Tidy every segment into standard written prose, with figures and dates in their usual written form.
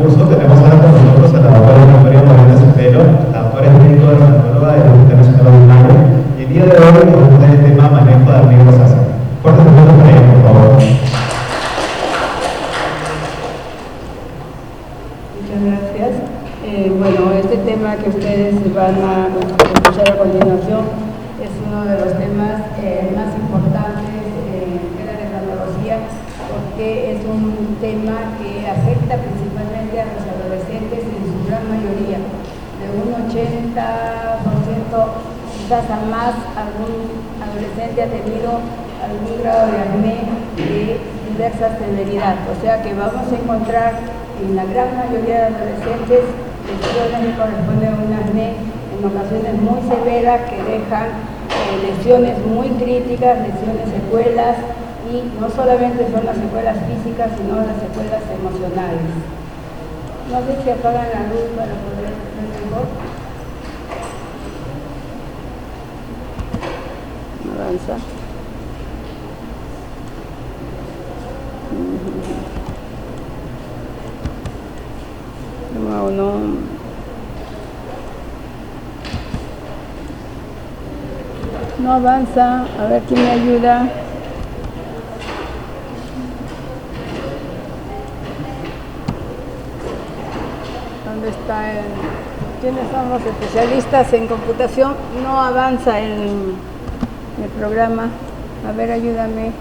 curso tenemos ahora con nosotros a la doctora Victoria Moreno Cepelo, la doctora es médico dermatóloga del Hospital Nacional Ordinario, y el día de hoy nos gusta el tema manejo de amigos rosácea. Fuertes aplausos para ella, por favor. Muchas gracias. Bueno, este tema que ustedes van a escuchar a continuación es uno de los temas más importantes de la dermatología, porque es un tema que afecta principalmente a los adolescentes en su gran mayoría. De un 80%, quizás a más, algún adolescente ha tenido algún grado de acné de diversa severidad. O sea que vamos a encontrar en la gran mayoría de adolescentes lesiones que corresponden a un acné, en ocasiones muy severas, que dejan lesiones muy críticas, lesiones secuelas, y no solamente son las secuelas físicas, sino las secuelas emocionales. No sé si apagan la luz para poder ver mejor. Avanza. No avanza. A ver quién me ayuda. ¿Dónde está el? ¿Quiénes son los especialistas en computación? No avanza el programa. A ver, ayúdame.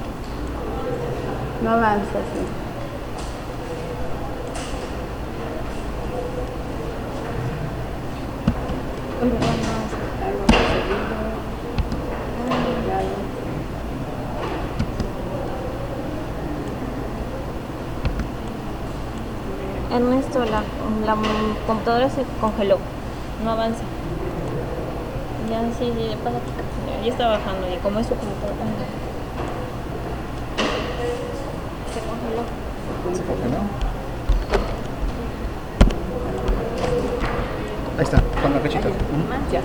No avanza, sí. Ernesto, la computadora se congeló, no avanza. Ya sí, le pasa. Ya está bajando, y como es su computadora se congeló. ¿Se congeló? Ahí está, con la flechita. Ya.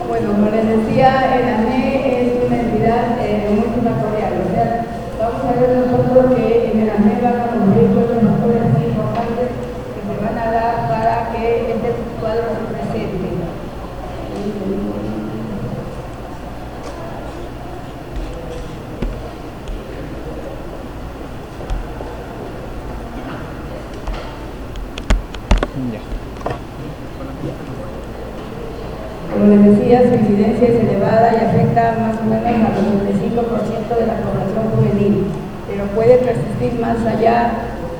Bueno, como les decía, el acné es una entidad multifactorial. O sea, vamos a ver nosotros que en el acné van a ocurrir los factores muy importantes que se van a dar para que este cuadro se presente. Como les decía, su incidencia es elevada y afecta más o menos al 95% de la población juvenil, pero puede persistir más allá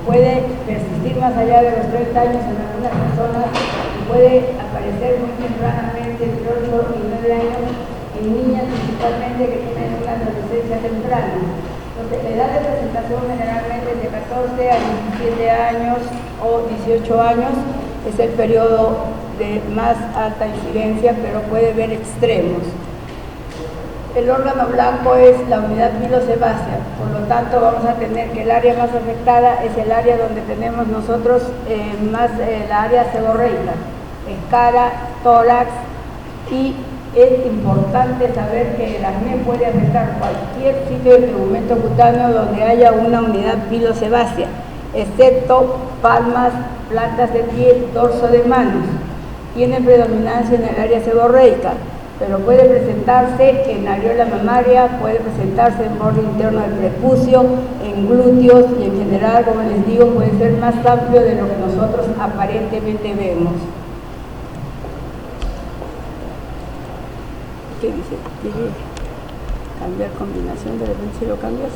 de los 30 años en algunas personas, y puede aparecer muy tempranamente, entre 8 y 9 años, en niñas principalmente que tienen una adolescencia temprana. Entonces, la edad de presentación generalmente es de 14 a 17 años o 18 años, es el periodo de más alta incidencia, pero puede haber extremos. El órgano blanco es la unidad pilosebácea, por lo tanto vamos a tener que el área más afectada es el área donde tenemos nosotros más la área seborreica, cara, tórax, y es importante saber que el acné puede afectar cualquier sitio de tegumento cutáneo donde haya una unidad pilosebácea, excepto palmas, plantas de pie, dorso de manos. Tiene predominancia en el área seborreica, pero puede presentarse en areola mamaria, puede presentarse en borde interno del prepucio, en glúteos, y en general, como les digo, puede ser más amplio de lo que nosotros aparentemente vemos. ¿Qué dice? ¿Quiere cambiar combinación? ¿De repente si lo cambias?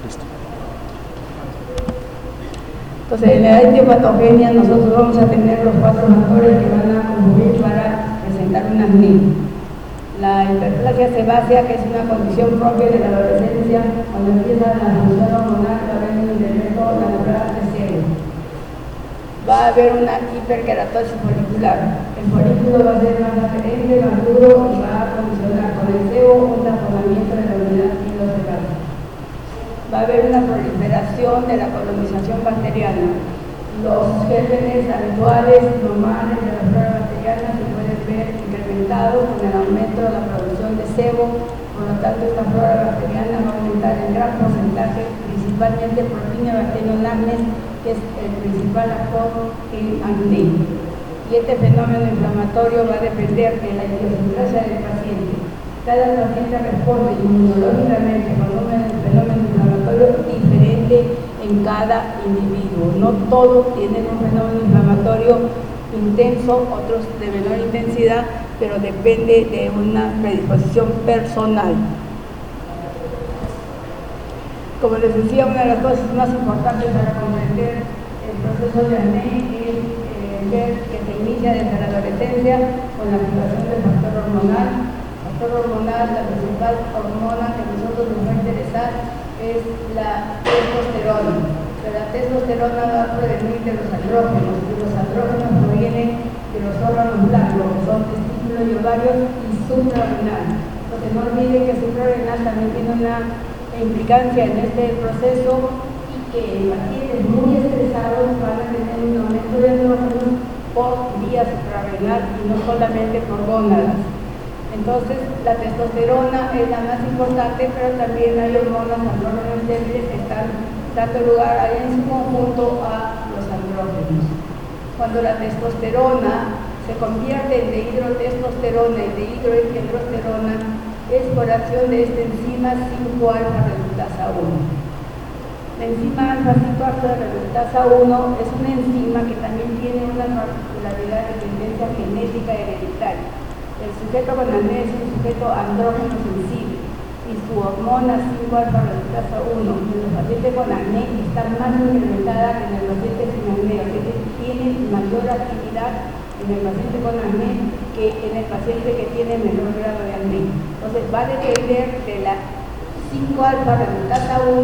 Listo. Entonces, en la edad etiopatogenia nosotros vamos a tener los 4 factores que van a concurrir para presentar un acné. La hiperplasia sebácea, que es una condición propia de la adolescencia, cuando empieza la función hormonal, va a haber un incremento natural de sebo. Va a haber una hiperkeratosis folicular. El folículo va a ser más aferente, más duro, y va a condicionar con el sebo un taponamiento de la unidad pilosebácea. Va a haber una proliferación de la colonización bacteriana. Los gérmenes habituales, normales de la flora bacteriana se pueden ver incrementados con el aumento de la producción de sebo. Por lo tanto, esta flora bacteriana va a aumentar en gran porcentaje principalmente Propinio Bacterium acnes, que es el principal actor en acné. Y este fenómeno inflamatorio va a depender de la idiosincrasia del paciente. Cada paciente responde inmunológicamente con un fenómeno inflamatorio diferente en cada individuo. No todos tienen un fenómeno inflamatorio intenso, otros de menor intensidad, pero depende de una predisposición personal. Como les decía, una de las cosas más importantes para comprender el proceso de acné es ver que se inicia desde la adolescencia con la activación del factor hormonal. El factor hormonal, la principal hormona que a nosotros nos va a interesar es la testosterona. Pero la testosterona va a provenir de los andrógenos, y los andrógenos provienen de los órganos blancos, que son testículos y ovarios, y suprarrenal. Entonces no olviden que suprarrenal también tiene una implicancia en este proceso y que pacientes muy estresados van a tener un aumento de andrógenos por vía suprarrenal y no solamente por gónadas. Entonces la testosterona es la más importante, pero también hay hormonas andrógenos débiles que están dando lugar ahí en su conjunto a los andrógenos. Cuando la testosterona se convierte en dehidrotestosterona y dehidroepiandrosterona, es por acción de esta enzima 5-alfa reductasa 1. La enzima alfa 5-alfa reductasa 1 es una enzima que también tiene una particularidad de tendencia genética hereditaria. El sujeto con acné es un sujeto andrógeno sensible y su hormona 5-alfa reductasa 1 en los pacientes con acné está más incrementada que en el paciente sin acné, o sea que tiene mayor actividad en el paciente con acné que en el paciente que tiene menor grado de acné. Entonces va a depender de la 5-alfa reductasa 1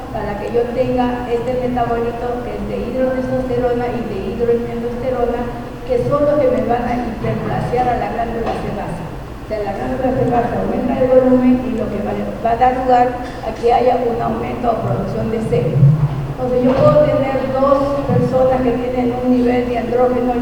para que yo tenga este metabolito que es de hidrotestosterona y de hidroepiandrosterona, que son los que me van a hiperplasear a la glándula sebácea. O sea, la glándula sebácea aumenta el volumen y lo que va a dar lugar a que haya un aumento o producción de sebo. Entonces yo puedo tener dos personas que tienen un nivel de andrógeno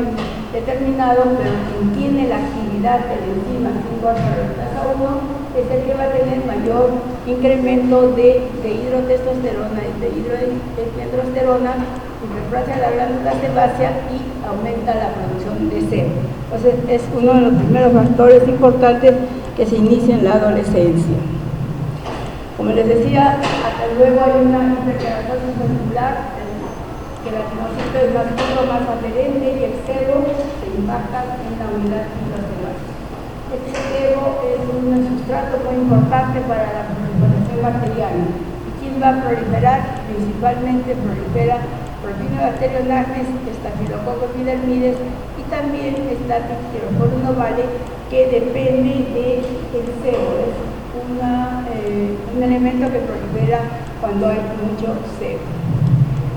determinado, pero quien tiene la actividad de la enzima 5-alfa reductasa 1 es el que va a tener mayor incremento de hidrotestosterona y de hidroepiandrosterona, hiperplasia la glándula sebácea y aumenta la producción de sebo. Entonces es uno de los primeros factores importantes que se inicia en la adolescencia. Como les decía, hasta luego hay una hiperkeratosis vascular, que el adenosito es más puro, más aferente, y el sebo se impacta en la unidad fibrocelular. Este sebo es un sustrato muy importante para la proliferación bacteriana. ¿Y quién va a proliferar? Principalmente prolifera Propinobacterium acnes, Staphylococcus epidermidis y también Staphylococcus ovale, que depende del sebo. Es un elemento que prolifera cuando hay mucho sebo.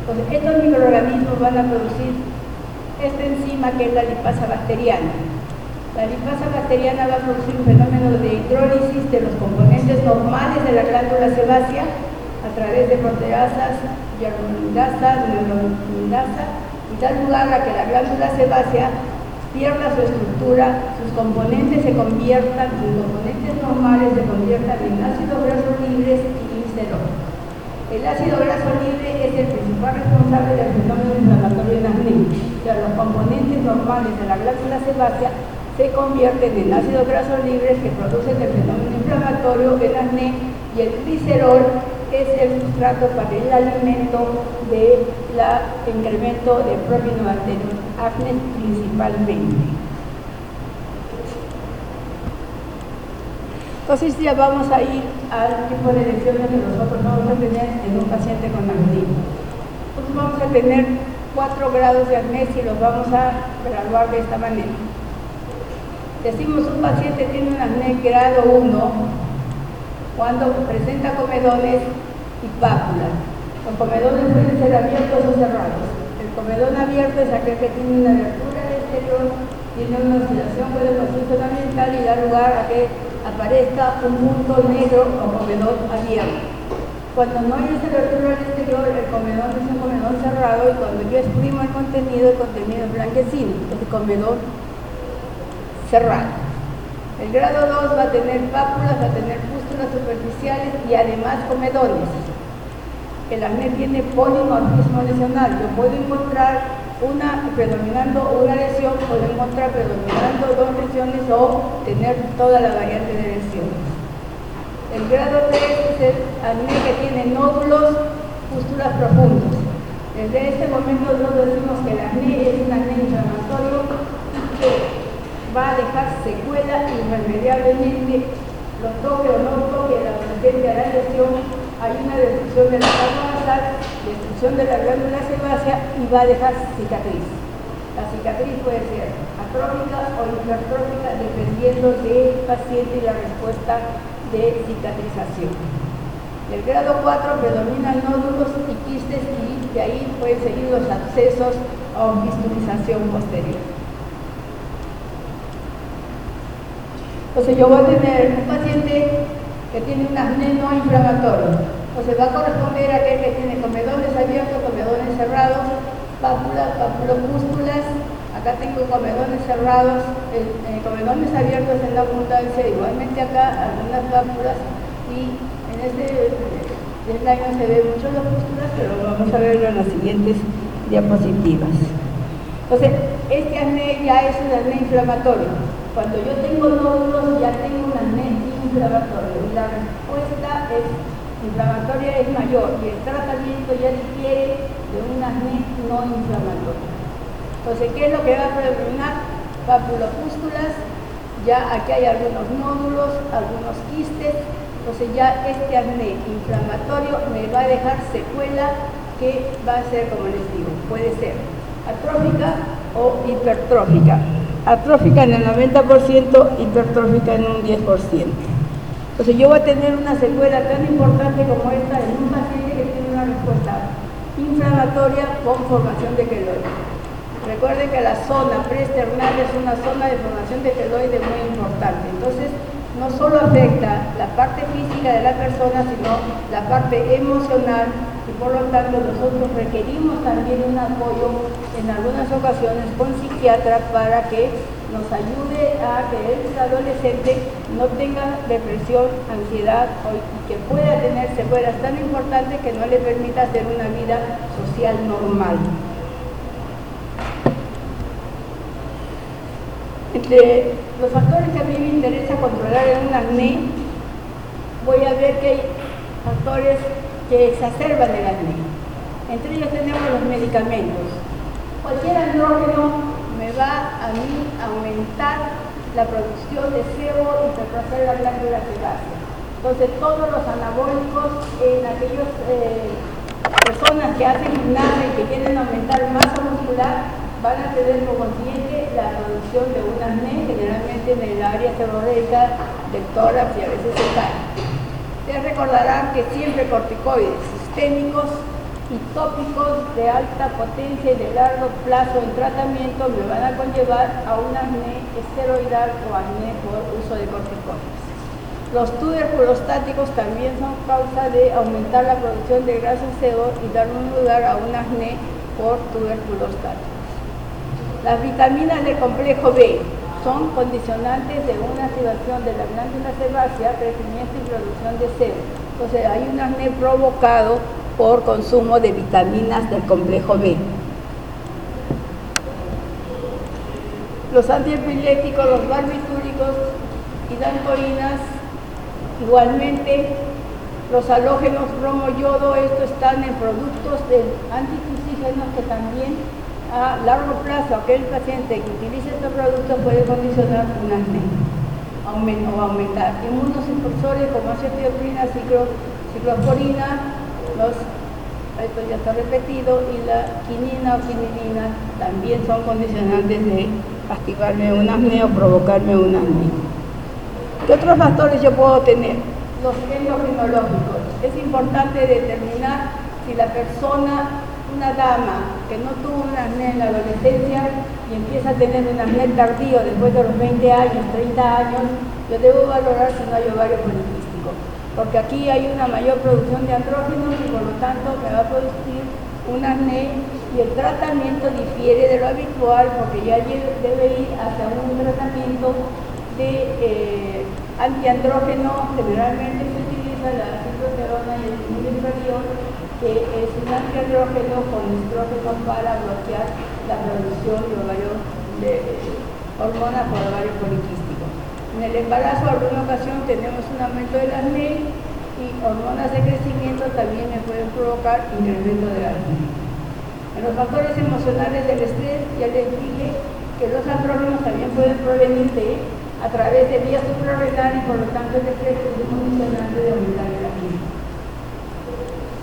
Entonces, estos microorganismos van a producir esta enzima que es la lipasa bacteriana. La lipasa bacteriana va a producir un fenómeno de hidrólisis de los componentes normales de la glándula sebácea a través de proteasas, hyaluronidasa, neurominidasa, y da lugar a que la glándula sebácea pierda su estructura, sus componentes se conviertan, sus componentes normales se conviertan en ácidos grasos libres y glicerol. El ácido graso libre es el principal responsable del fenómeno inflamatorio en acné. O sea, los componentes normales de la glándula sebácea se convierten en ácidos grasos libres que producen el fenómeno inflamatorio en acné, y el glicerol es el sustrato para el alimento del incremento de Propinobacterium acnes principalmente. Entonces ya vamos a ir al tipo de lesiones que nosotros vamos a tener en un paciente con acné. Entonces vamos a tener 4 grados de acné y los vamos a graduar de esta manera. Decimos un paciente tiene un acné grado 1 cuando presenta comedones y pápulas. Los comedones pueden ser abiertos o cerrados. El comedón abierto es aquel que tiene una abertura al exterior, tiene una oxidación por el proceso ambiental y da lugar a que aparezca un punto negro o comedón abierto. Cuando no hay esa abertura al exterior, el comedón es un comedón cerrado, y cuando yo exprimo el contenido es blanquecino, es el comedón cerrado. El grado 2 va a tener pápulas, va a tener pústulas superficiales y además comedones. el acné tiene polimorfismo lesional. Yo puedo encontrar predominando una lesión, puedo encontrar predominando dos lesiones o tener toda la variante de lesiones. El grado 3 es el acné que tiene nódulos, pústulas profundos. Desde este momento nosotros decimos que el acné es un acné inflamatorio que va a dejar secuela irremediablemente, lo toque o no toque la adolescencia de la lesión, hay una destrucción de la capa basal, destrucción de la glándula sebácea y va a dejar cicatriz. La cicatriz puede ser atrófica o hipertrófica dependiendo del paciente y la respuesta de cicatrización. El grado 4 predominan nódulos y quistes y de ahí pueden seguir los abscesos o fistulización posterior. Entonces yo voy a tener un paciente que tiene un acné no inflamatorio. Entonces va a corresponder a aquel que tiene comedones abiertos, comedones cerrados, pápulas, papulopústulas. Acá tengo comedones cerrados, comedones abiertos en la abundancia, igualmente acá algunas pápulas y en este slide no se ve mucho las pústulas, pero vamos a verlo en las siguientes diapositivas. Entonces, este acné ya es un acné inflamatorio. Cuando yo tengo nódulos ya tengo un acné inflamatorio y la respuesta inflamatoria es mayor y el tratamiento ya difiere de un acné no inflamatorio. Entonces, ¿qué es lo que va a predominar? Papulopústulas, ya aquí hay algunos nódulos, algunos quistes. Entonces ya este acné inflamatorio me va a dejar secuela que va a ser, como les digo, puede ser atrófica o hipertrófica. Atrófica en el 90%, hipertrófica en un 10%. Entonces yo voy a tener una secuela tan importante como esta en un paciente que tiene una respuesta inflamatoria con formación de queloide. Recuerden que la zona preesternal es una zona de formación de queloide muy importante. Entonces, no solo afecta la parte física de la persona, sino la parte emocional y por lo tanto nosotros requerimos también un apoyo en algunas ocasiones con psiquiatra para que nos ayude a que el adolescente no tenga depresión, ansiedad y que pueda tener secuelas tan importantes que no le permita hacer una vida social normal. Entre los factores que a mí me interesa controlar en un acné, voy a ver que hay factores que exacerban el acné. Entre ellos tenemos los medicamentos. Cualquier andrógeno me va a mí a aumentar la producción de sebo y retrasar la glándula sebácea. Entonces todos los anabólicos en aquellas personas que hacen gimnasia y que quieren aumentar masa muscular van a tener como consiguiente la producción de un acné, generalmente en el área seborreica, del tórax y a veces el tallo. Ustedes recordarán que siempre corticoides sistémicos y tópicos de alta potencia y de largo plazo en tratamiento me van a conllevar a un acné esteroidal o acné por uso de corticoides. Los tuberculostáticos también son causa de aumentar la producción de grasa sebo y dar un lugar a un acné por tuberculostáticos. Las vitaminas del complejo B son condicionantes de una activación de la glándula sebácea, crecimiento y producción de sebo. Entonces hay un acné provocado por consumo de vitaminas del complejo B. Los antiepilépticos, los barbitúricos y dantorinas, igualmente los halógenos bromo-yodo, estos están en productos de antitusígenos que también a largo plazo aquel paciente que utilice estos productos puede condicionar un acné o aumentar. Inmunosupresores como acetioprina, ciclosporina, esto ya está repetido, y la quinina o quinidina también son condicionantes de activarme un acné o provocarme un acné. ¿Qué otros factores yo puedo tener? Los endocrinológicos. Es importante determinar si la persona, una dama que no tuvo un acné en la adolescencia y empieza a tener un acné tardío después de los 20 años, 30 años, yo debo valorar si no hay ovario poliquístico, porque aquí hay una mayor producción de andrógenos y por lo tanto me va a producir un acné y el tratamiento difiere de lo habitual porque ya debe ir hacia un tratamiento de antiandrógeno. Generalmente se utiliza la ciclosterona y el inhibidor inferior que es un antiandrógeno con estrógeno para bloquear la producción de ovario de hormonas por ovario poliquístico. En el embarazo, en alguna ocasión, tenemos un aumento del acné y hormonas de crecimiento también me pueden provocar incremento del acné. En los factores emocionales del estrés, ya les dije que los andrógenos también pueden provenir a través de vías suprarrenales y por lo tanto el estrés es un condicionante de aumentar el acné.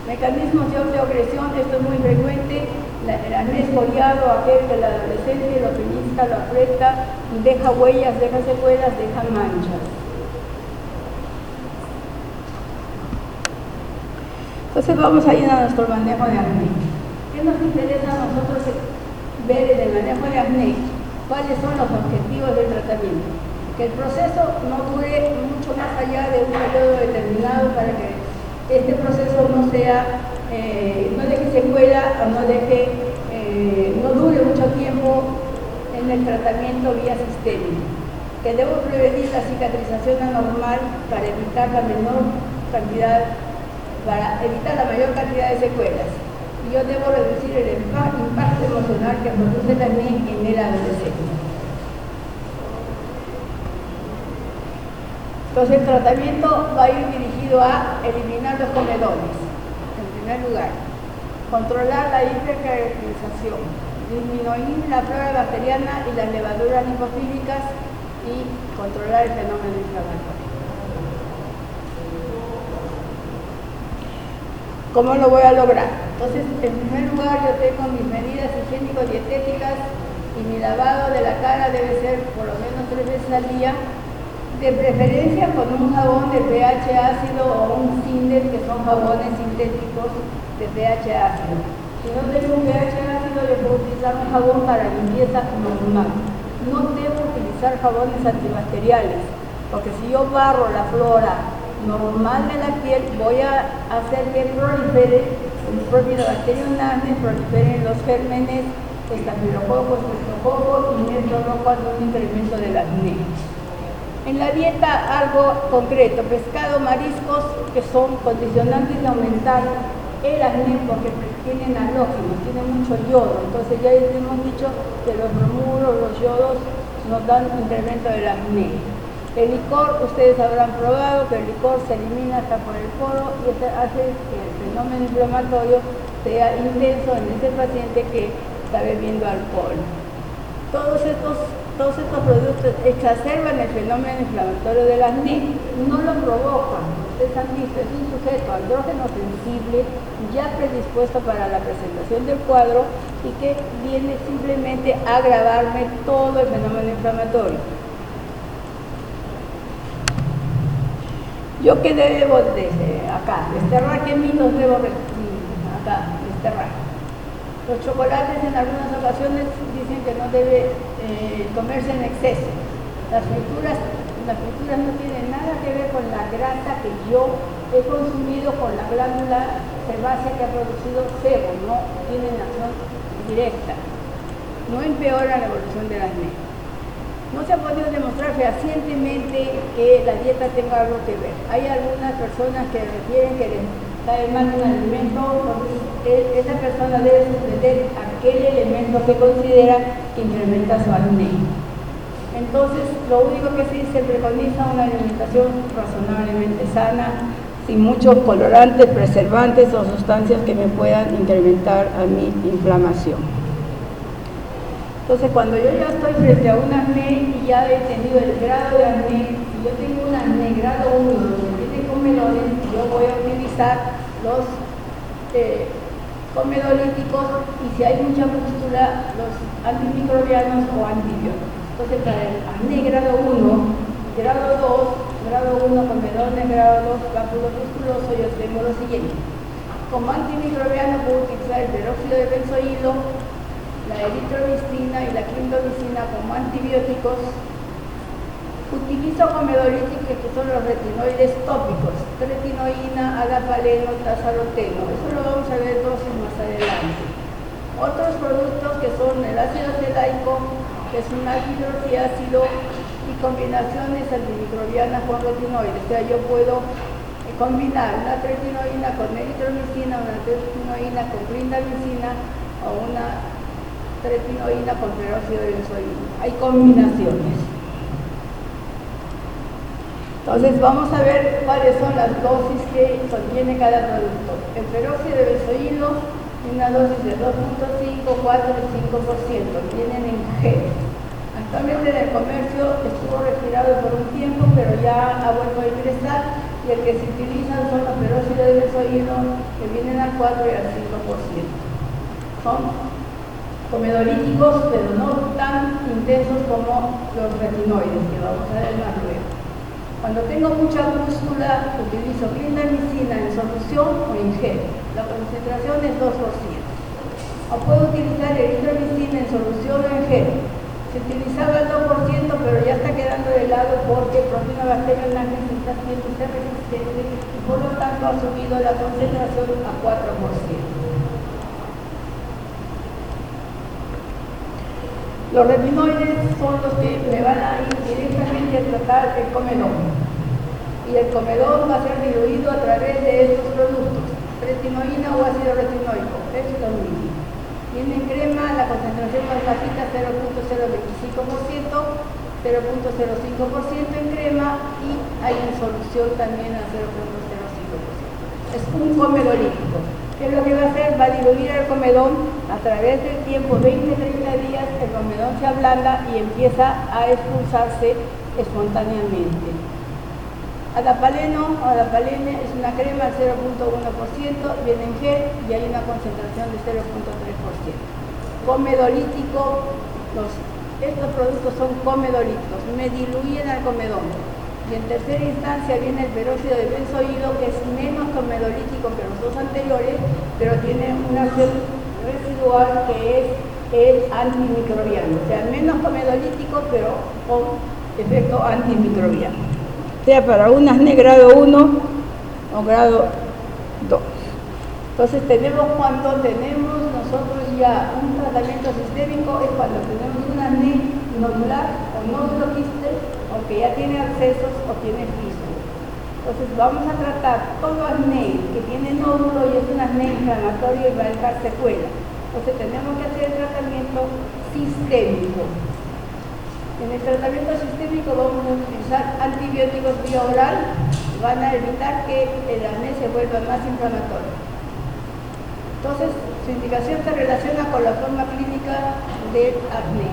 Mecanismos de autoagresión, esto es muy frecuente. El acné esfoliado, aquel del adolescente, lo pellizca, lo aprieta, deja huellas, deja secuelas, deja manchas. Entonces vamos a ir a nuestro manejo de acné. ¿Qué nos interesa a nosotros ver en el manejo de acné? ¿Cuáles son los objetivos del tratamiento? Que el proceso no dure mucho más allá de un periodo determinado para que este proceso no sea, no deje secuela o no dure mucho tiempo en el tratamiento vía sistémica. Que debo prevenir la cicatrización anormal para evitar la mayor cantidad de secuelas. Y yo debo reducir el impacto emocional que produce el acné en el adolescente. Entonces el tratamiento va a ir dirigido a eliminar los comedones, en primer lugar. Controlar la hipercaracterización, disminuir la flora bacteriana y las levaduras lipofílicas y controlar el fenómeno inflamatorio. ¿Cómo lo voy a lograr? Entonces, en primer lugar, yo tengo mis medidas higiénico-dietéticas y mi lavado de la cara debe ser por lo menos 3 veces al día, de preferencia con un jabón de pH ácido o un Cinder, que son jabones sintéticos de pH ácido. Si no tengo un pH ácido, yo puedo utilizar un jabón para limpieza normal. No debo utilizar jabones antibacteriales, porque si yo barro la flora normal de la piel, voy a hacer que prolifere el Propionibacterium proliferen los gérmenes, estafilococos, estreptococos y esto no causa un incremento del acné. En la dieta algo concreto, pescado, mariscos, que son condicionantes de aumentar el acné porque tienen halógenos, tienen mucho yodo. Entonces ya hemos dicho que los bromuros, los yodos nos dan incremento del acné. El licor, ustedes habrán probado que el licor se elimina hasta por el poro y esto hace que el fenómeno inflamatorio sea intenso en ese paciente que está bebiendo alcohol. Todos estos productos exacerban el fenómeno inflamatorio del acné, no lo provocan. Ustedes han visto, es un sujeto andrógeno sensible, ya predispuesto para la presentación del cuadro y que viene simplemente a agravarme todo el fenómeno inflamatorio. ¿Yo qué debo acá? Desterrar, ¿qué mitos debo acá desterrar? Los chocolates en algunas ocasiones dicen que no debe comerse en exceso. Las frituras no tienen nada que ver con la grasa que yo he consumido con la glándula sebácea que ha producido sebo, no tienen acción directa. No empeoran la evolución del acné. No se ha podido demostrar fehacientemente que la dieta tenga algo que ver. Hay algunas personas que refieren que les cae mal un alimento, esa persona debe suspender aquel elemento que considera que incrementa su acné. Entonces, lo único que sí se preconiza una alimentación razonablemente sana, sin muchos colorantes, preservantes o sustancias que me puedan incrementar a mi inflamación. Entonces, cuando yo ya estoy frente a un acné y ya he tenido el grado de acné, si yo tengo un acné grado 1 donde tiene comedones, yo voy a utilizar los comedolíticos y si hay mucha pústula, los antimicrobianos o antibióticos. Entonces, para el acné grado 1, grado 2, grado 1 comedones, grado 2 pápulo pustuloso, yo tengo lo siguiente. Como antimicrobiano puedo utilizar el peróxido de benzoilo, la eritromicina y la clindamicina como antibióticos. Utilizo comedolíticos que son los retinoides tópicos, tretinoína, agapaleno, tazaroteno. Eso lo vamos a ver dosis más adelante. Otros productos que son el ácido celaico, que es un hidroxiácido, y combinaciones antimicrobianas con retinoides. O sea, yo puedo combinar una tretinoína con eritromicina, una tretinoína con clindamicina o una tretinoína con peróxido de benzoíno. Hay combinaciones. Entonces vamos a ver cuáles son las dosis que contiene cada producto. El peróxido de benzoíno tiene una dosis de 2.5, 4 y 5%, tienen en gel. Actualmente en el comercio estuvo retirado por un tiempo, pero ya ha vuelto a ingresar, y el que se utilizan son los peróxidos de benzoíno que vienen al 4 y al 5%. Son comedolíticos, pero no tan intensos como los retinoides, que vamos a ver más luego. Cuando tengo mucha úrsula, utilizo clindamicina en solución o en gel. La concentración es 2%. O puedo utilizar eritromicina en solución o en gel. Se utilizaba el 2%, pero ya está quedando de lado porque Propionibacterium laxus está siendo resistente y por lo tanto ha subido la concentración a 4%. Los retinoides son los que me van a ir directamente a tratar el comedón. Y el comedón va a ser diluido a través de estos productos, retinoína o ácido retinoico, es lo mismo. Viene en crema, la concentración más bajita 0.025%, 0.05% en crema y hay en solución también a 0.05%. Es un comedolítico. ¿Qué es lo que va a hacer? Va a diluir el comedón a través del tiempo, 20-30 días, el comedón se ablanda y empieza a expulsarse espontáneamente. Adapalene es una crema al 0.1%, viene en gel y hay una concentración de 0.3%. Comedolítico, estos productos son comedolíticos, me diluyen al comedón. Y en tercera instancia viene el peróxido de benzoído, que es menos comedolítico que los dos anteriores, pero tiene una acción residual que es el antimicrobiano, o sea, menos comedolítico, pero con efecto antimicrobiano. Sea para un acné grado 1 o grado 2. Entonces cuando tenemos nosotros ya un tratamiento sistémico, es cuando tenemos un acné nodular o nódulo quiste, o que ya tiene abscesos o tiene fístula. Entonces vamos a tratar todo acné que tiene nódulo y es un acné inflamatorio y va a dejar secuela. Entonces tenemos que hacer el tratamiento sistémico. En el tratamiento sistémico vamos a utilizar antibióticos vía oral, van a evitar que el acné se vuelva más inflamatorio. Entonces, su indicación se relaciona con la forma clínica del acné.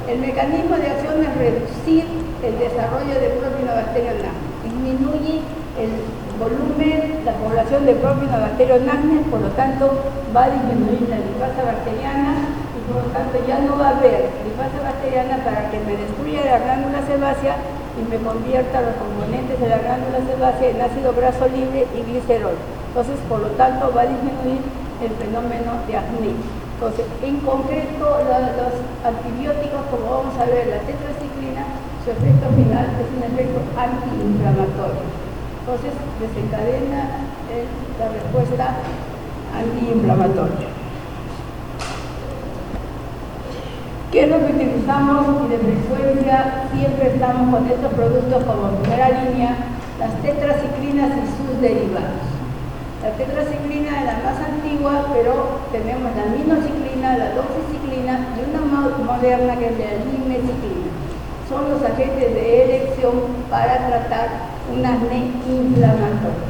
El mecanismo de acción es reducir el desarrollo de Propionibacterium laxus, disminuye el volumen, la población de Propionibacterium laxus, por lo tanto va a disminuir la lipasa bacteriana y por lo tanto ya no va a haber lipasa bacteriana para que me destruya la glándula sebácea y me convierta los componentes de la glándula sebácea en ácido graso libre y glicerol. Entonces, por lo tanto, va a disminuir el fenómeno de acné. Entonces, en concreto, los antibióticos, como vamos a ver, la tetraciclina, su efecto final es un efecto antiinflamatorio. Entonces, desencadena la respuesta antiinflamatoria. ¿Qué es lo que utilizamos? Y de frecuencia siempre estamos con estos productos como primera línea, las tetraciclinas y sus derivados. La tetraciclina es la más antigua, pero tenemos la aminociclina, la doxiciclina y una moderna que es la limeciclina. Son los agentes de elección para tratar un acné inflamatorio.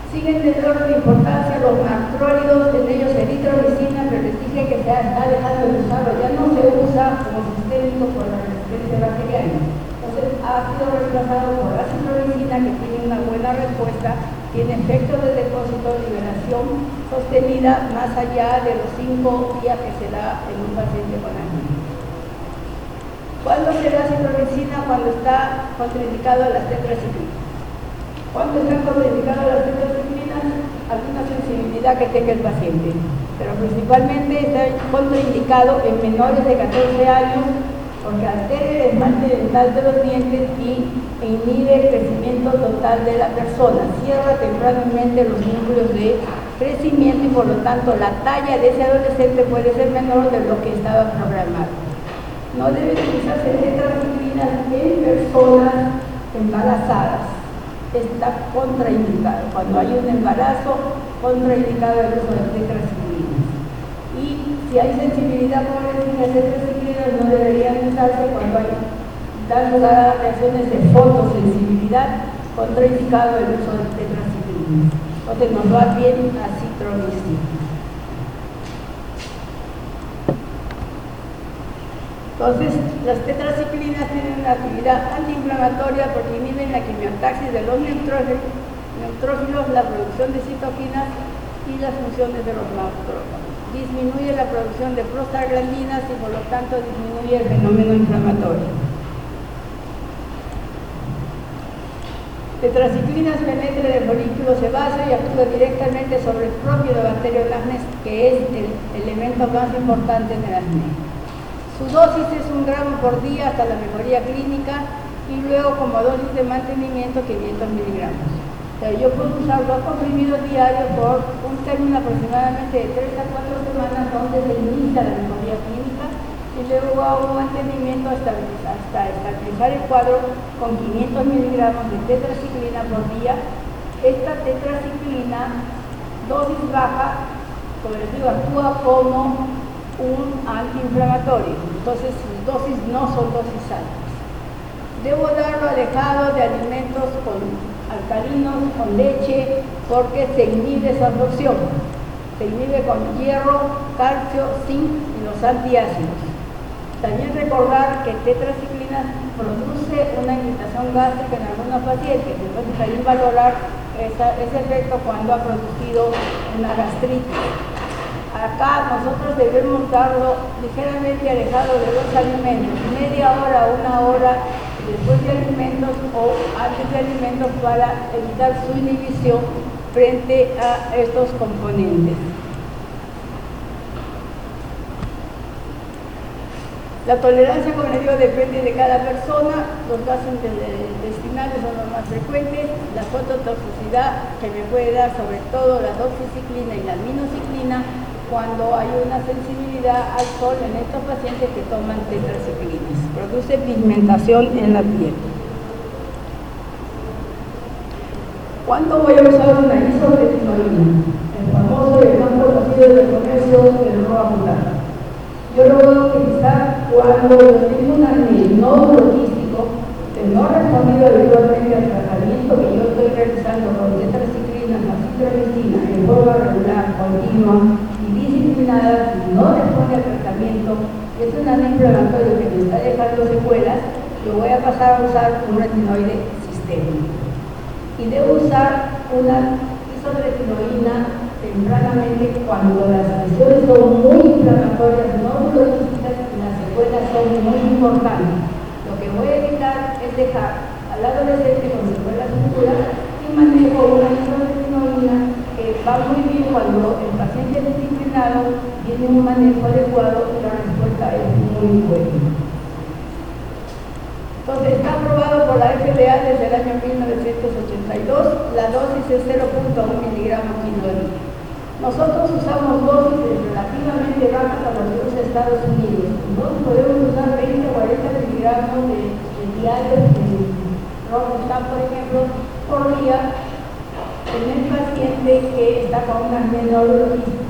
Siguen de orden de importancia los macrólidos, en ellos eritromicina, pero les dije que se está dejando de usarlo, ya no se usa como sistémico por la resistencia bacteriana. Entonces ha sido reemplazado por la citromicina, que tiene una buena respuesta, tiene efectos de depósito, liberación sostenida más allá de los 5 días que se da en un paciente con acné. ¿Cuándo se da citromicina? Cuando está contraindicado las tetraciclinas. ¿Cuándo están contraindicadas las tetraciclinas? Alguna sensibilidad que tenga el paciente, pero principalmente está contraindicado en menores de 14 años porque altera el esmalte dental de los dientes y inhibe el crecimiento total de la persona, cierra tempranamente los núcleos de crecimiento y por lo tanto la talla de ese adolescente puede ser menor de lo que estaba programado. No debe utilizarse tetraciclinas en personas embarazadas. está contraindicado. Cuando hay un embarazo, contraindicado el uso de tetraciclinas. Y si hay sensibilidad por las tetraciclinas, no deberían usarse cuando hay reacciones de fotosensibilidad, contraindicado el uso de tetraciclinas. Entonces nos va bien acitromicina. Entonces, las tetraciclinas tienen una actividad antiinflamatoria porque inhiben la quimiotaxis de los neutrófilos, la producción de citoquinas y las funciones de los macrófagos. Disminuye la producción de prostaglandinas y por lo tanto disminuye el fenómeno inflamatorio. Tetraciclinas penetra el folículo sebáceo y actúa directamente sobre el propio bacterio del acné, que es el elemento más importante en el acné. Su dosis es 1 gramo por día hasta la mejoría clínica y luego como dosis de mantenimiento 500 miligramos. O sea, yo puedo usar 2 comprimidos diarios por un término aproximadamente de 3 a 4 semanas donde se inicia la mejoría clínica y luego hago un mantenimiento hasta estabilizar el cuadro con 500 miligramos de tetraciclina por día. Esta tetraciclina, dosis baja, como les digo, actúa como un antiinflamatorio, entonces sus dosis no son dosis altas. Debo darlo alejado de alimentos con alcalinos, con leche, porque se inhibe su absorción. Se inhibe con hierro, calcio, zinc y los antiácidos. También recordar que tetraciclina produce una irritación gástrica en algunos pacientes, entonces hay que valorar ese efecto cuando ha producido una gastritis. Acá nosotros debemos darlo ligeramente alejado de los alimentos, media hora, 1 hora después de alimentos o antes de alimentos para evitar su inhibición frente a estos componentes. La tolerancia, como les digo, depende de cada persona. Los gases intestinales son los más frecuentes. La fototoxicidad que me puede dar sobre todo la doxiciclina y la aminociclina cuando hay una sensibilidad al sol en estos pacientes que toman tetraciclinas. Produce pigmentación en la piel. ¿Cuándo voy a usar una isotretinoína? El famoso y el más conocido del comercio, el roacutar. Yo lo voy a utilizar cuando tengo un acné no quístico que no ha respondido habitualmente al tratamiento que yo estoy realizando con tetraciclina, acitromicina en forma regular, continua y disciplinada, y no responde al tratamiento, es un antiinflamatorio que me está dejando secuelas, yo voy a pasar a usar un retinoide sistémico. Y debo usar una isotretinoína tempranamente cuando las lesiones son muy inflamatorias, no quísticas y las secuelas son muy importantes. Lo que voy a evitar es dejar al adolescente con secuelas futuras y manejo una isotretinoína que va muy bien cuando el paciente es disciplinado, tiene un manejo adecuado y la respuesta es muy buena. Entonces está aprobado por la FDA desde el año 1982, la dosis es 0.1 miligramos kilo de día. Nosotros usamos dosis relativamente bajas a los Estados Unidos. Nosotros podemos usar 20 o 40 miligramos de diarios de Robusta, por ejemplo, por día en el paciente que está con una neurología.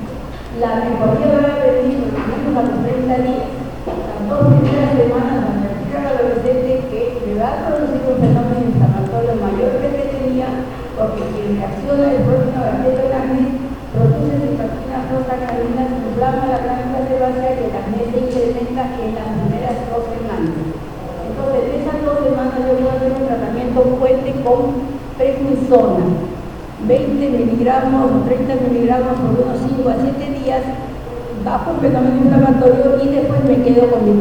La mejoría va a venir por lo menos a los 30 días. Las 2 primeras semanas van a decir al adolescente que le va a producir un fenómeno inflamatorio mayor que el que tenía, porque quien reacciona el próximo bacterio del acné produce citoquinas, prostaglandinas, inflama la glándula sebácea y el acné se incrementa en las primeras 2 semanas. Entonces, en esas 2 semanas yo voy a hacer un tratamiento fuerte con prednisona, 20 miligramos o 30 miligramos por unos 5 a 7 días, bajo un fenómeno inflamatorio y después me quedo con mi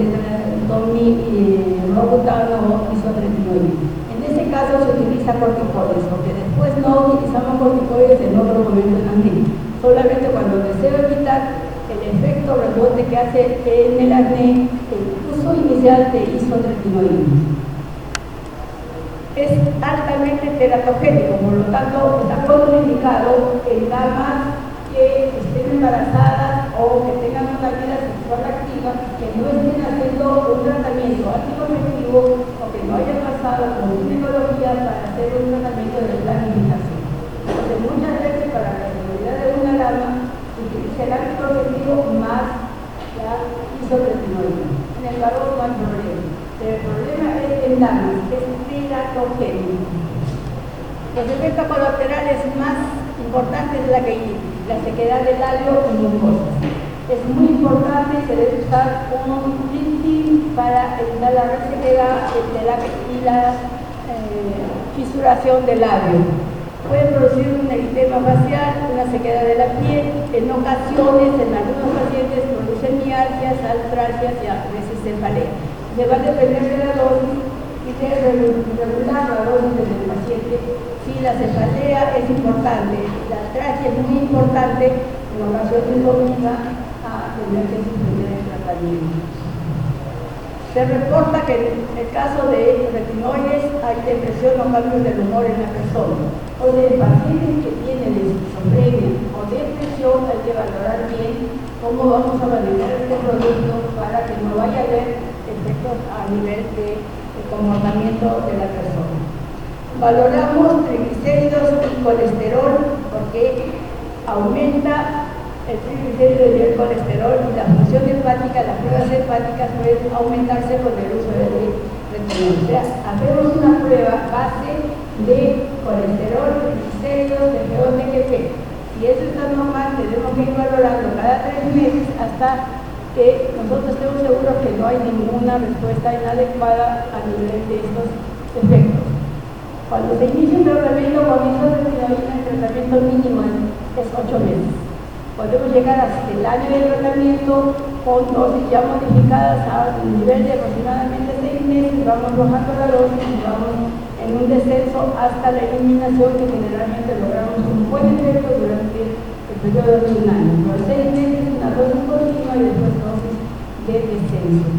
Robutan o isotretinoína. En ese caso se utiliza corticoides, porque después no utilizamos corticoides en otro momento en acné. Solamente cuando deseo evitar el efecto rebote que hace en el acné el uso inicial de isotretinoína. Es altamente teratogénico, por lo tanto está contraindicado en damas que estén embarazadas o que tengan una vida sexual activa, que no estén haciendo un tratamiento anticonceptivo o que no hayan pasado por ginecología para hacer un tratamiento de el ámbito objetivo más la isotretinoína. En el varón no hay problema. Pero el problema es en damas, es teratogénico. Los efectos colaterales más importantes es la sequedad del labio y mucosas. Es muy importante, se debe usar un lifting para evitar la resequedad y la fisuración del labio. Puede producir un eritema facial, una sequedad de la piel, en ocasiones, en algunos pacientes, produce mialgias, artralgias y a veces cefalea. Se va a depender de la dosis y de regular la dosis del paciente. Si la cefalea es importante, la artralgia es muy importante, en ocasiones obliga a tener que suspender el tratamiento. Se reporta que en el caso de retinoides hay depresión o cambios del humor en la persona. O de pacientes que tienen esquizofrenia o depresión, hay que valorar bien cómo vamos a manejar este producto para que no vaya a haber efectos a nivel de comportamiento de la persona. Valoramos triglicéridos y colesterol porque aumenta el triglicérido y el colesterol y la función hepática, las pruebas hepáticas pueden aumentarse con el uso de retinol. O sea, hacemos una prueba base de colesterol, triglicéridos, de GOTGP. Si eso está normal, tenemos que ir valorando cada 3 meses hasta que nosotros estemos seguros que no hay ninguna respuesta inadecuada a nivel de estos efectos. Cuando se inicia un tratamiento con isotretinoína, el tratamiento mínimo es 8 meses. Podemos llegar hasta el año de tratamiento con dosis ya modificadas a un nivel de aproximadamente 6 meses, vamos bajando la dosis y vamos en un descenso hasta la eliminación, que generalmente logramos un buen efecto durante el periodo de un año. Por 6 meses una dosis continua y después dosis de descenso.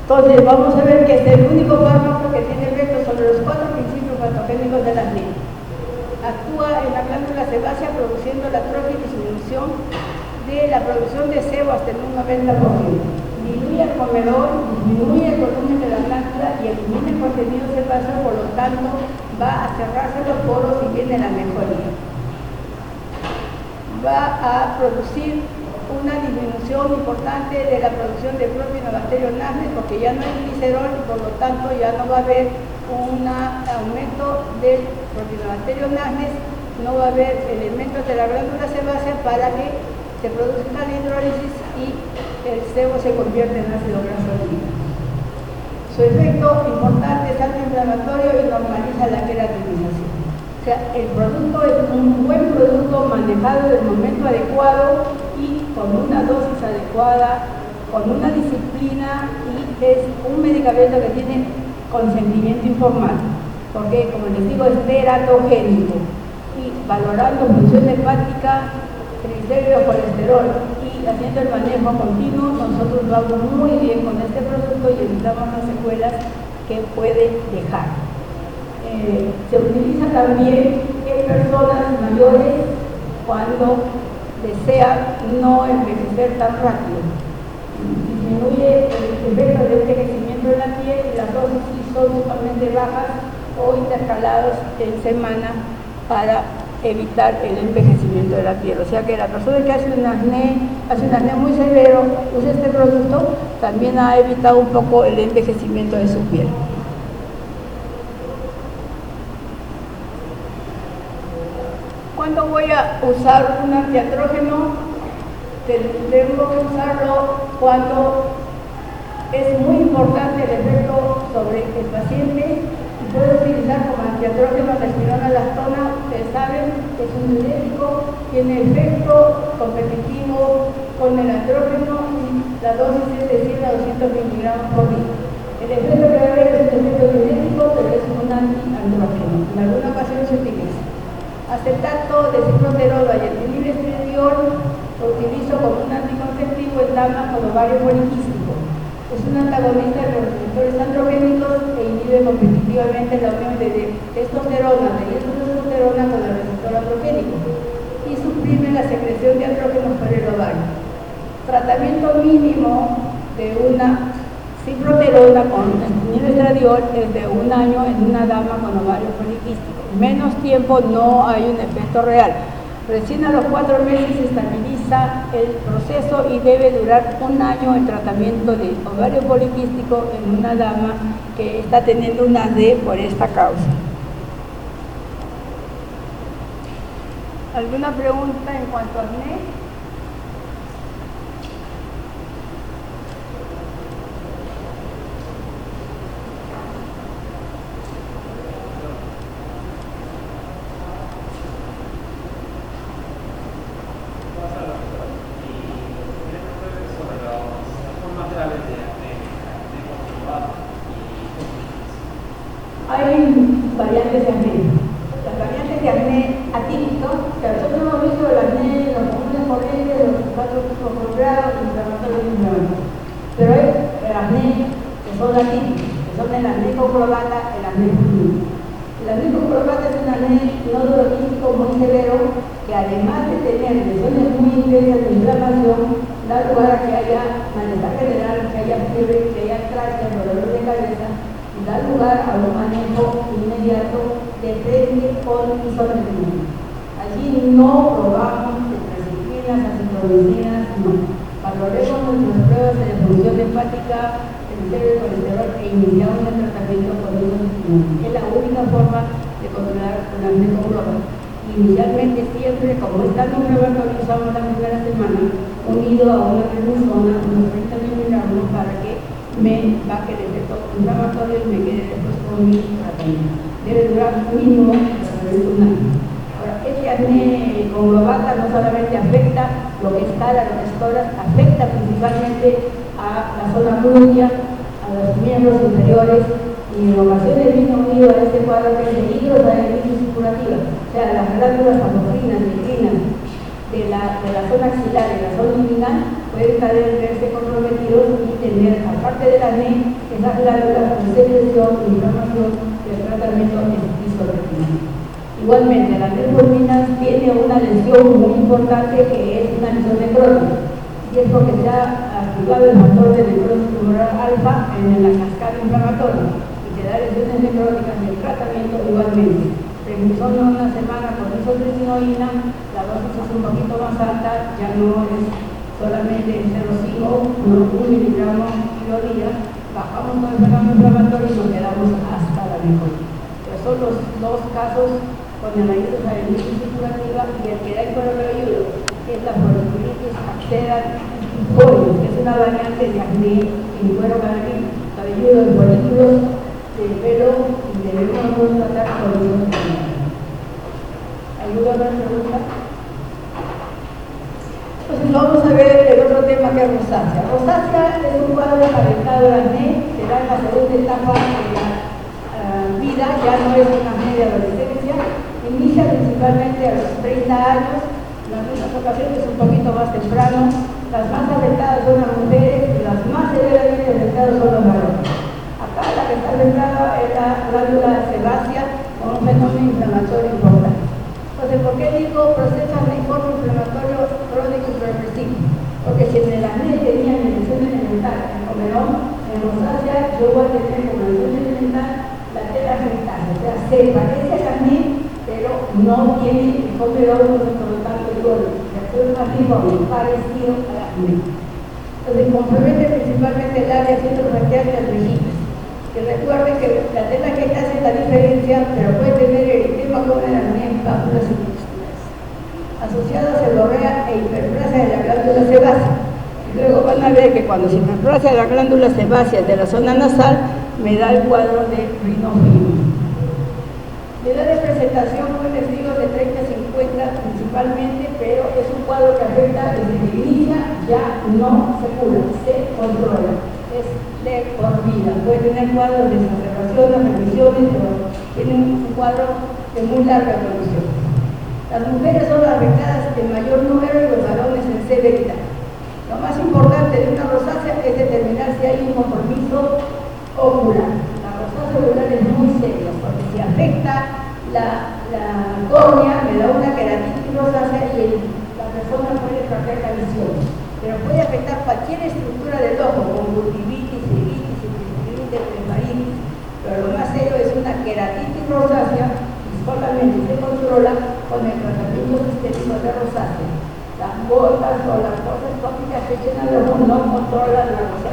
Entonces vamos a ver que es el único fármaco que tiene efecto sobre los 4 principios patogénicos de la piel. Actúa en la glándula sebácea produciendo la atrofia y disminución de la producción de sebo hasta en un 90%. Diluye el comedor, disminuye el volumen de la glándula y elimina el contenido sebáceo, por lo tanto va a cerrarse los poros y viene la mejoría. Va a producir una disminución importante de la producción de propionobacterium nasnes porque ya no hay glicerol y por lo tanto ya no va a haber un aumento del propionobacterium nasnes, no va a haber elementos de la glándula sebácea para que se produzca la hidrólisis y el sebo se convierte en ácido graso líquido. Su efecto importante es antiinflamatorio y normaliza la queratinización. O sea, el producto es un buen producto manejado en el momento adecuado y con una dosis adecuada, con una disciplina, y es un medicamento que tiene consentimiento informal, porque como les digo es teratogénico y valorando función hepática, triglicéridos, colesterol y haciendo el manejo continuo, nosotros vamos muy bien con este producto y evitamos las secuelas que puede dejar. Se utiliza también en personas mayores cuando desean no envejecer tan rápido. Disminuye el efecto de envejecimiento de la piel y las dosis son sumamente bajas o intercalados en semana para evitar el envejecimiento de la piel. O sea que la persona que hace un acné muy severo, usa este producto, también ha evitado un poco el envejecimiento de su piel. ¿Cuándo voy a usar un antiandrógeno? Tengo que usarlo cuando es muy importante el efecto sobre el paciente. Puedo utilizar como antiandrógeno la espironolactona. Ustedes saben que es un diurético, tiene efecto competitivo con el andrógeno y la dosis es de 100 a 200 miligramos por día. El efecto que va a haber es un efecto diurético, pero es un antiandrógeno. En alguna ocasión se utiliza. Acetato de cicloterol y etilibrestradiol lo utilizo como un anticonceptivo en damas con ovario poliquístico. Es un antagonista de los receptores androgénicos e inhibe competitivamente la unión de testosterona, de testosterona con el receptor androgénico y suprime la secreción de andrógenos por el ovario. Tratamiento mínimo de una Ciproterona con estradiol es de 1 año en una dama con ovario poliquístico. Menos tiempo no hay un efecto real. Recién a los 4 meses se estabiliza el proceso y debe durar 1 año el tratamiento de ovario poliquístico en una dama que está teniendo una D por esta causa. ¿Alguna pregunta en cuanto a acné? Hay variantes de acné. Las variantes de acné atípico, que nosotros hemos visto el acné, los comunes corrientes, los cuatro tipos controlados, los inflamatorios y inflamatorios. Pero hay el acné que son atípicos, que son el acné con clorata, el acné fulminante. El acné con clorata es un acné nódulo quístico muy severo que además de tener lesiones muy intensas de inflamación, da lugar a que haya malestar general, que haya fiebre, que haya atracción, dolor de cabeza, y da lugar a un manejo inmediato de frente con isotermina. Allí no probamos tetracitrinas, acitromicinas, no. Valoremos nuestras pruebas de función hepática, el colesterol e iniciamos el tratamiento con isotermina. Es la única forma de controlar un acné con clorata. Inicialmente siempre, como está en un laboratorio, usamos la primera semana, unido a una prednisona, unos 30 miligramos, para que me baje el efecto inflamatorio y me quede después con mi tratamiento. Debe durar mínimo alrededor de 1 año. Ahora, este acné con clorata no solamente afecta lo que escala, lo que estoras, afecta principalmente a la zona glútea, a los miembros inferiores, y en ocasiones viene unido a este cuadro que es de hidrosalinitis supurativa, o sea, las glándulas apocrinas, licrinas de la zona axilar y la zona inguinal pueden verse comprometidos y tener, aparte del acné, esas glándulas con secreción, inflamación, y el tratamiento es isotermina. Igualmente, la acné fulminans tiene una lesión muy importante que es una lesión necrótica, y es porque se ha activado el factor de necrosis tumoral alfa en la cascada inflamatoria. Da lesiones necróticas del tratamiento igualmente. Prednisona 1 semana con isotretinoína, la dosis es un poquito más alta, ya no es solamente 0,5, 1 miligramo kilo día, bajamos con el fenómeno inflamatorio y nos quedamos hasta la mejoría. Pero son los 2 casos con la hidrosalinitis supurativa y el que da el cuero cabelludo, que es la folliculitis axilar tifoides, que es una variante de acné en cuero cabelludo de folículos de pelo y debemos tratar con eso. ¿Alguna otra pregunta? Entonces vamos a ver el otro tema que es rosácea. Rosácea es un cuadro aparentado de acné, se da en la segunda etapa de la vida, ya no es un acné de adolescencia, inicia principalmente a los 30 años, en algunas ocasiones un poquito más temprano, las más afectadas son las mujeres y las más severamente afectadas son los varones. Acá la que está afectada es la glándula sebácea con un fenómeno inflamatorio importante. Entonces, ¿por qué digo proceso acnéico inflamatorio crónico y progresivo? Porque si en el acné tenía lesión elemental, en comerón, en rosácea, yo voy a tener como lesión elemental la telangiectasia, o sea, se parece al acné, pero no tiene el comerón, por lo tanto, el crónico. Es más tipo parecido al acné. Entonces, compromete principalmente el área centrofranqueal del registro. Que recuerden que la telangiectasia es la diferencia, pero puede tener eritema con el acné en pápulas intestinales, asociado a seborrea e hiperplasia de la glándula sebácea. Y luego van a ver que cuando se hiperplasia de la glándula sebácea de la zona nasal, me da el cuadro de rinofibrosis. La edad de presentación, pues les digo, de 30 a 50 principalmente, pero es un cuadro que afecta desde que inicia, ya no se cura, se controla. Es de por vida. Puede tener cuadros de exacerbación, remisiones, pero tiene un cuadro de muy larga evolución. Las mujeres son las afectadas en mayor número y los varones en severidad. Lo más importante de una rosácea es determinar si hay un compromiso ocular. La rosácea ocular es muy seria porque si afecta la córnea, me da una queratitis rosácea y la persona puede perder la visión. Pero puede afectar cualquier estructura del ojo, conjuntivitis, iritis,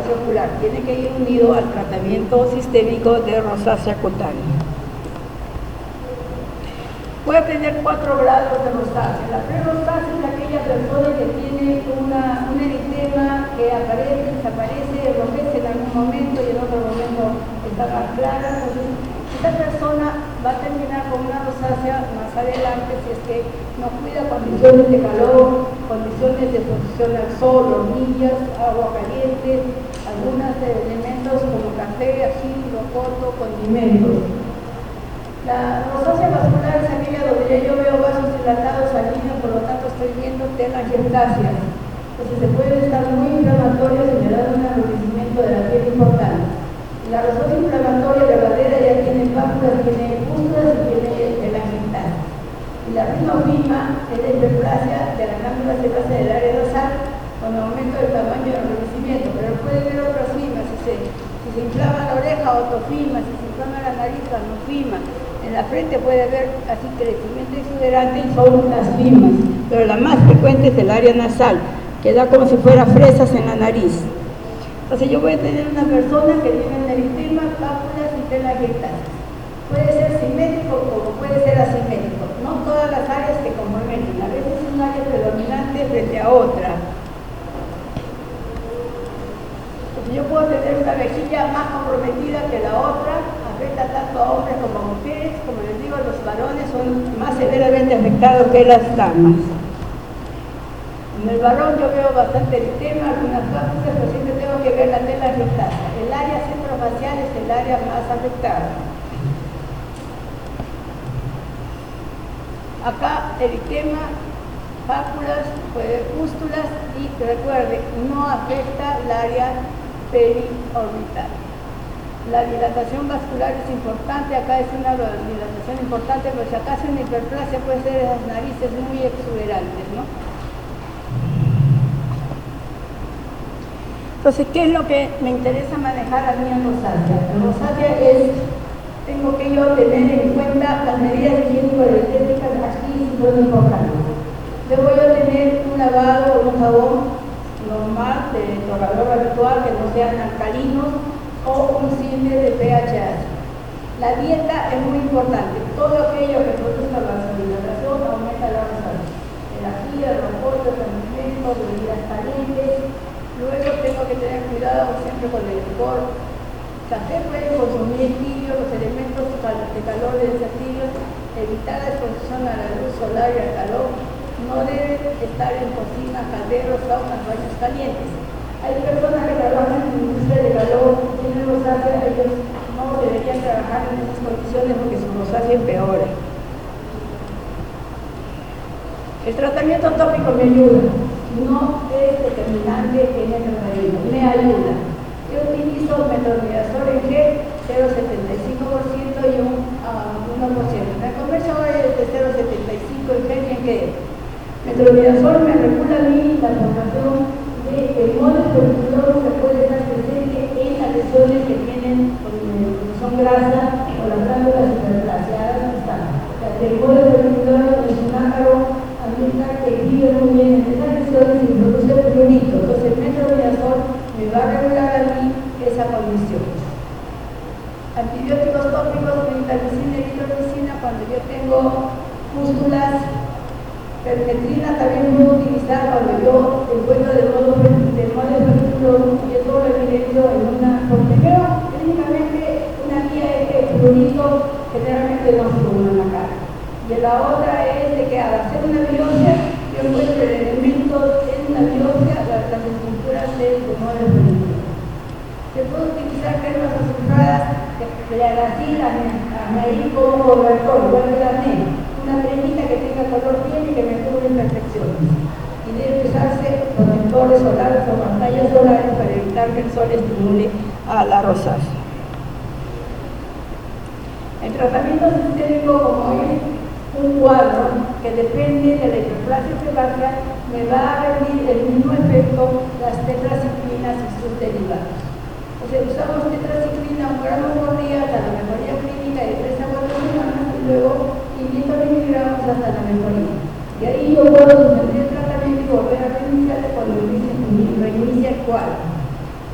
rosácea ocular. Tiene que ir unido al tratamiento sistémico de rosácea cutánea. Puede tener 4 grados de rosácea. La prerrosácea es aquella persona que tiene un eritema que aparece, desaparece, enrojece en algún momento y en otro momento está más clara. Entonces, esta persona va a terminar con una rosácea más adelante si es que no cuida condiciones de calor, condiciones de exposición al sol, hornillas, agua caliente, algunos elementos como café, ají, rocoto, condimentos. La rosácea vascular es aquella donde ya yo veo vasos dilatados sanguíneos, por lo tanto estoy viendo telangiectasias. Entonces se pueden estar muy inflamatorios y me dan un enrojecimiento de la piel importante. La rosácea inflamatoria verdadera ya tiene pápulas, tiene pústulas y tiene telangiectasias. Y la rinofima es la hiperplasia de la glándula sebácea del área nasal con aumento del tamaño del enrojecimiento, pero puede haber otras fimas, si se inflama la oreja, otofima, si se inflama la nariz, anofima. En la frente puede haber así crecimiento exuberante y son las fimas, pero la más frecuente es el área nasal, que da como si fuera fresas en la nariz. Entonces yo voy a tener una persona que tiene un eritema, pápulas y telangiectasias. Puede ser simétrico como puede ser asimétrico, no todas las áreas que complementan, a veces es un área predominante frente a otra. Entonces yo puedo tener una mejilla más comprometida que la otra, afecta tanto a hombres como a mujeres, como les digo, los varones son más severamente afectados que las damas. En el varón yo veo bastante eritema, algunas pápulas, pero siempre tengo que ver la telangiectasia. El área centrofacial es el área más afectada. Acá eritema, pápulas, puede haber pústulas y recuerde, no afecta el área periorbital. La dilatación vascular es importante, acá es una dilatación importante, pero si acá es una hiperplasia puede ser esas narices muy exuberantes, ¿no? Entonces, ¿qué es lo que me interesa manejar a mí en rosácea? En rosácea tengo que yo tener en cuenta las medidas higiénico-dietéticas aquí son importantes. Debo yo tener un lavado o un jabón normal de torrador habitual que no sean alcalinos o un simple de pH. La dieta es muy importante. Todo aquello que produzca vasodilatación aumenta la rosácea. El ají, el rocoto, el condimento, bebidas calientes. Luego tengo que tener cuidado siempre con el licor. Café puede consumir tibio, los elementos de calor deben ser tibios, evitar la exposición a la luz solar y al calor. No debe estar en cocina, calderos, saunas, baños calientes. Hay personas que trabajan en la industria de calor, tienen rosácea, ellos no deberían trabajar en esas condiciones porque su rosácea empeora. El tratamiento tópico me ayuda, no es determinante en el tratamiento, me ayuda. Yo utilizo metronidazol en gel, 0,75% y un 1%. En el comercio ahora es de 0,75 en gel y en gel. Metronidazol me regula a mí la formación el modo percutor que puede estar presente en las lesiones que tienen, que son grasa o las glándulas hiperplaseadas que están. El modo percutor es un ácaro ambiental que vive muy bien en esas lesiones y produce prurito. Entonces el metronidazol me va a regular a mí esa condición. Antibióticos tópicos, clindamicina y eritromicina cuando yo tengo pústulas. Permetrina también puedo utilizar cuando yo encuentro de modo efectivo y eso lo evidencio en una, por primero, clínicamente una guía es que el prurito generalmente no se pone en la cara. Y la otra es de que al hacer una biopsia, yo encuentro el elemento en una biopsia, las estructuras del tumor del prurito. Se puede utilizar cremas azufradas, fluoracil, anaico o cobertor, igual que la NEM. Una cremita que tenga color piel y que me cubre imperfecciones. Y debe usarse protectores solares o pantallas solares para evitar que el sol estimule a la rosácea. El tratamiento sistémico, como es un cuadro que depende de la hiperplasia sebácea, me va a rendir el mismo efecto las tetraciclinas y sus derivados. O sea, usamos tetraciclina 1 gramo por día hasta la mejoría clínica de 3 a 4 semanas y luego 500 miligramos hasta la mejoría. Y ahí yo puedo suspender el tratamiento y volver a reiniciar cuando reinicia el cuadro.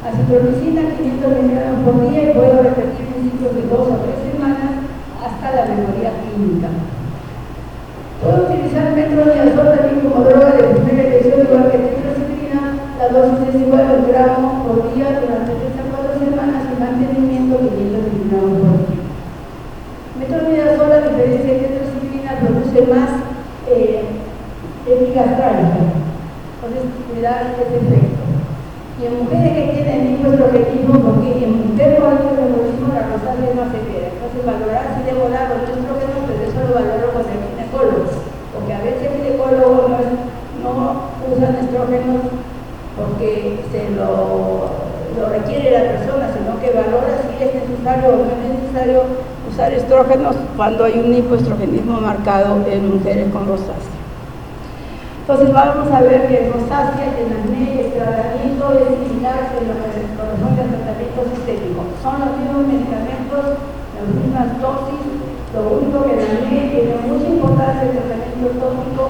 Acitromicina 500 miligramos por día y puedo repetir en ciclos de 2 a 3 semanas hasta la mejoría clínica. Puedo utilizar metronidazol también como droga de primera elección, igual que tetraciklina. La dosis es igual a 1 gramo por día durante 3 a 4 semanas y mantenimiento 500 miligramos por día. Metronidazol, a diferencia de tetraciklina, produce más epigastrálica, entonces me da ese efecto. Y en mujeres que tienen hipoestrogenismo, porque en mujeres con hipoestrogenismo la rosácea es más severa, entonces valorar si debo dar los estrógenos, pero eso lo valoro con el ginecólogo, porque a veces el ginecólogo no usan estrógenos porque se lo requiere la persona, sino que valora si es necesario o no es necesario usar estrógenos cuando hay un hipoestrogenismo marcado en mujeres con rosácea. Entonces vamos a ver que el rosácea y el acné, el tratamiento es similar en lo que corresponde al tratamiento sistémico. Son los mismos medicamentos, las mismas dosis, lo único que el acné tiene mucha importancia el tratamiento tópico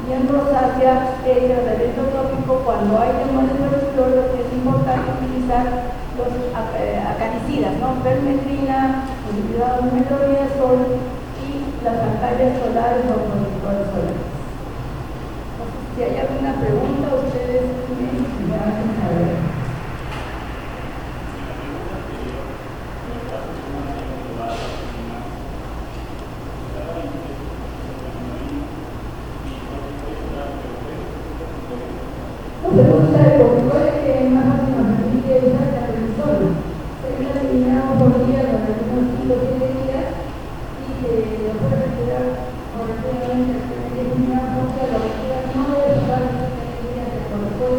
y en rosácea el tratamiento tópico cuando hay temores por el flor es importante utilizar los acaricidas, ¿no? Permetrina, metronidazol y las pantallas solares o protectores solares. Si hay alguna pregunta, ustedes me hacen saber. No se puede usar el cortisol, que es más fácil nos permite usar la prednisona. Se la eliminamos por día durante unos 5 o 7 días y lo puede retirar correctamente eliminamos lo que no debe usar el cortisol,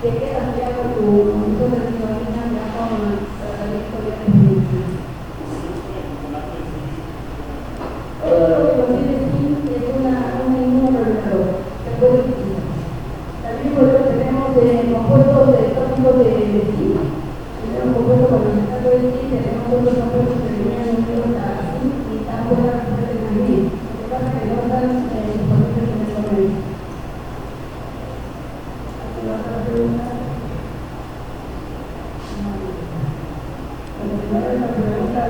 que queda ya con tu montón de vitamina ya con tratamiento de medicina. Todo lo que contiene zinc es un inmunomodulador, se puede utilizar. También por eso tenemos compuestos de tóxicos de zinc. Tenemos compuestos con el citrato de zinc, tenemos otros compuestos que tenían unidos a zinc y están buenas para el zinc. Lo que pasa es que no están disponibles en el momento. ¿Alguna pregunta? No. Bueno, si no hay una pregunta,